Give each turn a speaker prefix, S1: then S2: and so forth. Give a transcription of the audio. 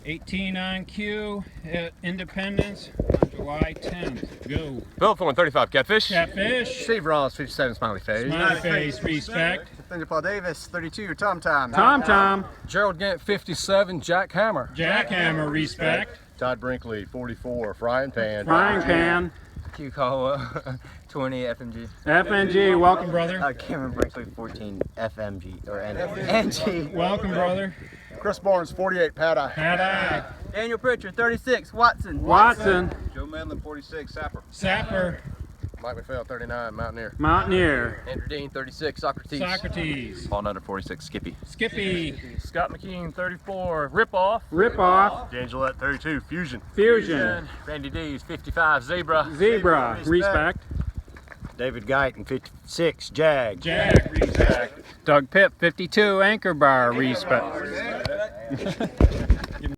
S1: 18 on cue at Independence on July 10th. Go.
S2: Dialtone 35 catfish.
S1: Catfish.
S3: Steve Ross, 57 Smiley Face.
S1: Smiley face. Respect.
S3: Nathaniel Paul Davis, 32 Tom Tom.
S1: Tom Tom.
S2: Gerald Gant 57 jackhammer.
S1: Jackhammer. Respect.
S3: Todd Brinkley, 44 Frying Pan.
S1: Frying pan.
S4: Q Caldwell, 20 FMG.
S1: FNG. Welcome, brother.
S4: Cameron Brinkley, 14 FMG or NG.
S1: Welcome, brother.
S3: Chris Barnes, 48 Pad-Eye.
S1: Pad-Eye.
S4: Daniel Pritchard, 36 Watson.
S1: Watson.
S3: Joe Medlin, 46 Sapper.
S1: Sapper.
S3: Mike McPhail, 39 Mountaineer.
S1: Mountaineer.
S4: Andrew Dean, 36 Socrates.
S1: Socrates.
S5: Paul Nutter, 46, Skippy.
S1: Skippy.
S2: Scott McKean 34 Rip Off.
S1: Rip off.
S3: D'Angelette, 32 Fusion.
S1: Fusion.
S2: Randy D's 55 Zebra.
S1: Zebra. Respect.
S3: David Guyton, 56 Jag.
S1: Jag. Respect. Doug Pipp, 52 Anchor Bar. Respect.